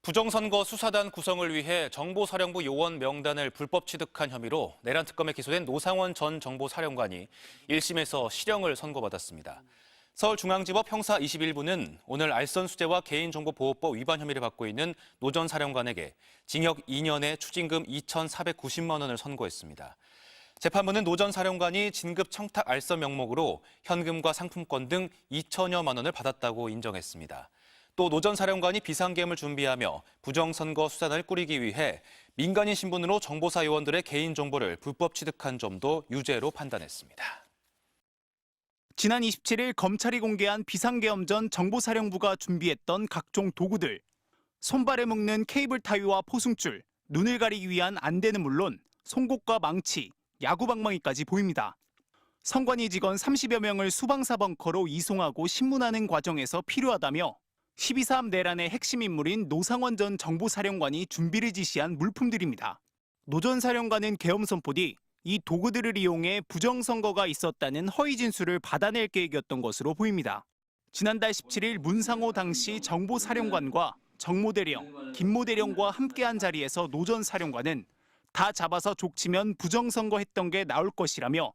부정선거 수사단 구성을 위해 정보사령부 요원 명단을 불법 취득한 혐의로 내란 특검에 기소된 노상원 전 정보사령관이 1심에서 실형을 선고받았습니다. 서울중앙지법 형사 21부는 오늘 알선수재와 개인정보보호법 위반 혐의를 받고 있는 노 전 사령관에게 징역 2년에 추징금 2,490만 원을 선고했습니다. 재판부는 노 전 사령관이 진급 청탁 알선 명목으로 현금과 상품권 등 2천여만 원을 받았다고 인정했습니다. 또 노 전 사령관이 비상계엄을 준비하며 부정선거 수단을 꾸리기 위해 민간인 신분으로 정보사 요원들의 개인정보를 불법 취득한 점도 유죄로 판단했습니다. 지난 27일 검찰이 공개한 비상계엄 전 정보사령부가 준비했던 각종 도구들. 손발에 묶는 케이블 타이와 포승줄, 눈을 가리기 위한 안대는 물론 송곳과 망치, 야구방망이까지 보입니다. 선관위 직원 30여 명을 수방사 벙커로 이송하고 신문하는 과정에서 필요하다며 12.3 내란의 핵심 인물인 노상원 전 정보사령관이 준비를 지시한 물품들입니다. 노 전 사령관은 계엄 선포 뒤 이 도구들을 이용해 부정선거가 있었다는 허위 진술을 받아낼 계획이었던 것으로 보입니다. 지난달 17일 문상호 당시 정보사령관과 정모대령, 김모대령과 함께한 자리에서 노 전 사령관은 다 잡아서 족치면 부정선거 했던 게 나올 것이라며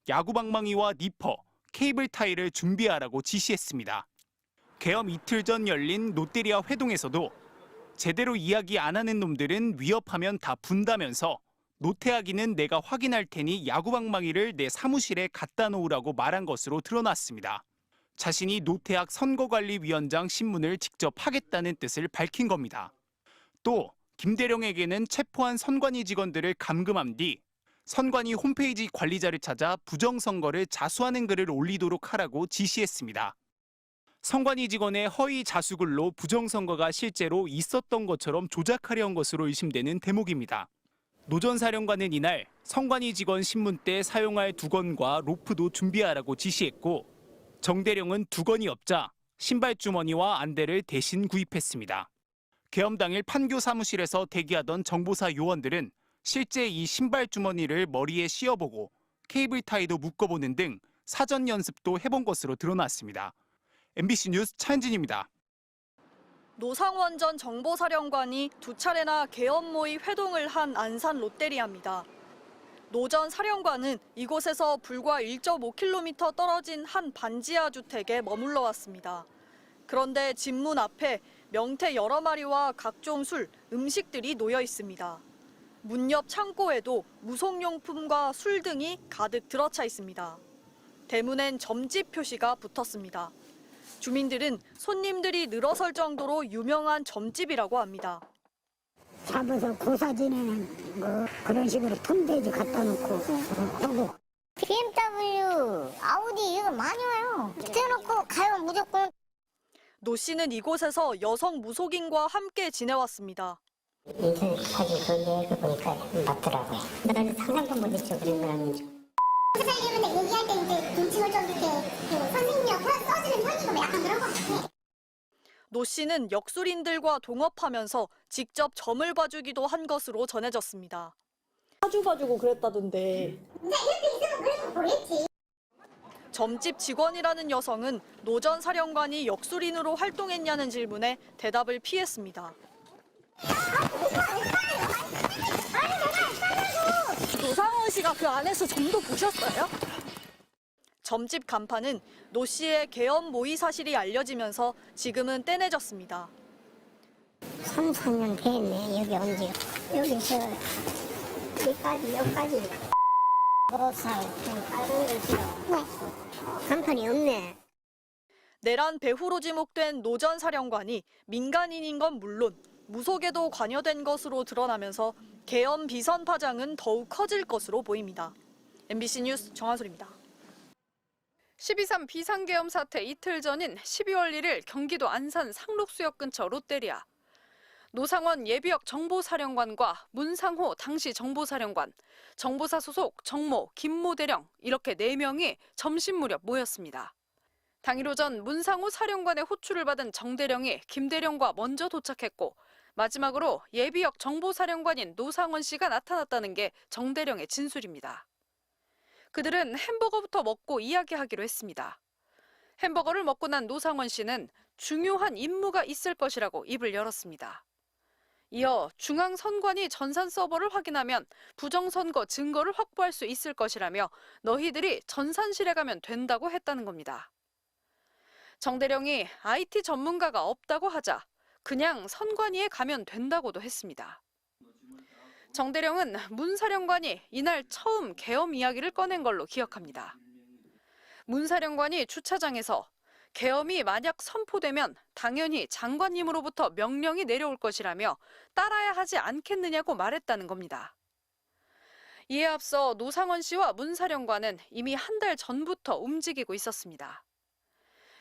야구방망이와 니퍼, 케이블 타이를 준비하라고 지시했습니다. 계엄 이틀 전 열린 롯데리아 회동에서도 제대로 이야기 안 하는 놈들은 위협하면 다 분다면서 노태악이는 내가 확인할 테니 야구방망이를 내 사무실에 갖다 놓으라고 말한 것으로 드러났습니다. 자신이 노태악 선거관리위원장 신문을 직접 하겠다는 뜻을 밝힌 겁니다. 또 김대령에게는 체포한 선관위 직원들을 감금한 뒤 선관위 홈페이지 관리자를 찾아 부정선거를 자수하는 글을 올리도록 하라고 지시했습니다. 선관위 직원의 허위 자수글로 부정선거가 실제로 있었던 것처럼 조작하려 한 것으로 의심되는 대목입니다. 노 전 사령관은 이날 선관위 직원 신문 때 사용할 두건과 로프도 준비하라고 지시했고 정대령은 두건이 없자 신발주머니와 안대를 대신 구입했습니다. 계엄 당일 판교 사무실에서 대기하던 정보사 요원들은 실제 이 신발주머니를 머리에 씌워보고 케이블 타이도 묶어보는 등 사전 연습도 해본 것으로 드러났습니다. MBC 뉴스 차현진입니다. 노상원 전 정보사령관이 두 차례나 계엄 모의 회동을 한 안산 롯데리아입니다. 노 전 사령관은 이곳에서 불과 1.5km 떨어진 한 반지하 주택에 머물러 왔습니다. 그런데 집 문 앞에 명태 여러 마리와 각종 술, 음식들이 놓여 있습니다. 문 옆 창고에도 무속용품과 술 등이 가득 들어차 있습니다. 대문엔 점집 표시가 붙었습니다. 주민들은 손님들이 늘어설 정도로 유명한 점집이라고 합니다. 잡아서 고사 지내는 뭐 그런 식으로 톰돼지 갖다 놓고 하고 BMW, 아우디 이거 많이 와요. 떼놓고 가요 무조건. 노 씨는 이곳에서 여성 무속인과 함께 지내왔습니다. 인터넷 사진 거기에 보니까 맞더라고요. 나는 상상도 못했죠 그런 거라는. 살림인데 얘기할 때 이제 눈치를 좀 이렇게 선생님이랑 써주는 편이고 뭐 약간 그런 것 같아. 노 씨는 역술인들과 동업하면서 직접 점을 봐주기도 한 것으로 전해졌습니다. 사주 봐주고 그랬다던데. 근데 이렇게 있으면 그래도 보겠지. 점집 직원이라는 여성은 노 전 사령관이 역술인으로 활동했냐는 질문에 대답을 피했습니다. 노상원 씨가 그 안에서 점도 보셨어요? 점집 간판은 노 씨의 계엄 모의 사실이 알려지면서 지금은 떼내졌습니다. 3, 4년 됐네. 여기 언제 여기서 여기까지 보살 빨간 거 있어. 간판이 없네. 내란 배후로 지목된 노 전 사령관이 민간인인 건 물론 무속에도 관여된 것으로 드러나면서 계엄 비선 파장은 더욱 커질 것으로 보입니다. MBC 뉴스 정한솔입니다. 12.3 비상계엄 사태 이틀 전인 12월 1일 경기도 안산 상록수역 근처 롯데리아. 노상원 예비역 정보사령관과 문상호 당시 정보사령관, 정보사 소속 정모, 김모대령 이렇게 4명이 점심 무렵 모였습니다. 당일 오전 문상호 사령관의 호출을 받은 정대령이 김대령과 먼저 도착했고 마지막으로 예비역 정보사령관인 노상원 씨가 나타났다는 게 정대령의 진술입니다. 그들은 햄버거부터 먹고 이야기하기로 했습니다. 햄버거를 먹고 난 노상원 씨는 중요한 임무가 있을 것이라고 입을 열었습니다. 이어 중앙선관위 전산 서버를 확인하면 부정선거 증거를 확보할 수 있을 것이라며 너희들이 전산실에 가면 된다고 했다는 겁니다. 정대령이 IT 전문가가 없다고 하자 그냥 선관위에 가면 된다고도 했습니다. 정대령은 문 사령관이 이날 처음 계엄 이야기를 꺼낸 걸로 기억합니다. 문 사령관이 주차장에서 계엄이 만약 선포되면 당연히 장관님으로부터 명령이 내려올 것이라며 따라야 하지 않겠느냐고 말했다는 겁니다. 이에 앞서 노상원 씨와 문 사령관은 이미 한 달 전부터 움직이고 있었습니다.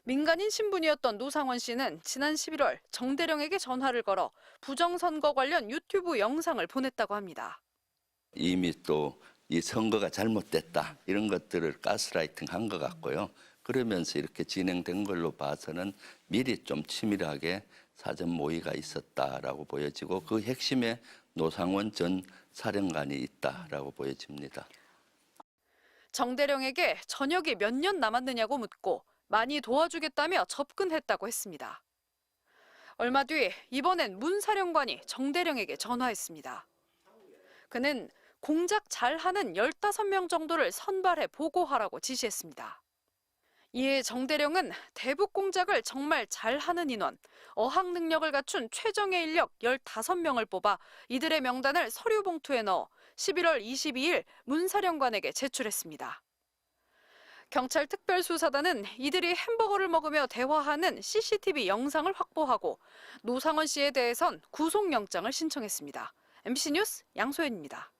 민간인 신분이었던 노상원 씨는 지난 11월 정대령에게 전화를 걸어 부정선거 관련 유튜브 영상을 보냈다고 합니다. 이미 또 이 선거가 잘못됐다 이런 것들을 가스라이팅 한 것 같고요. 그러면서 이렇게 진행된 걸로 봐서는 미리 좀 치밀하게 사전 모의가 있었다라고 보여지고 그 핵심에 노상원 전 사령관이 있다라고 보여집니다. 정대령에게 전역이 몇 년 남았느냐고 묻고 많이 도와주겠다며 접근했다고 했습니다. 얼마 뒤 이번엔 문 사령관이 정대령에게 전화했습니다. 그는 공작 잘하는 15명 정도를 선발해 보고하라고 지시했습니다. 이에 정대령은 대북 공작을 정말 잘하는 인원, 어학 능력을 갖춘 최정예 인력 15명을 뽑아 이들의 명단을 서류 봉투에 넣어 11월 22일 문 사령관에게 제출했습니다. 경찰 특별수사단은 이들이 햄버거를 먹으며 대화하는 CCTV 영상을 확보하고 노상원 씨에 대해선 구속영장을 신청했습니다. MBC 뉴스 양소연입니다.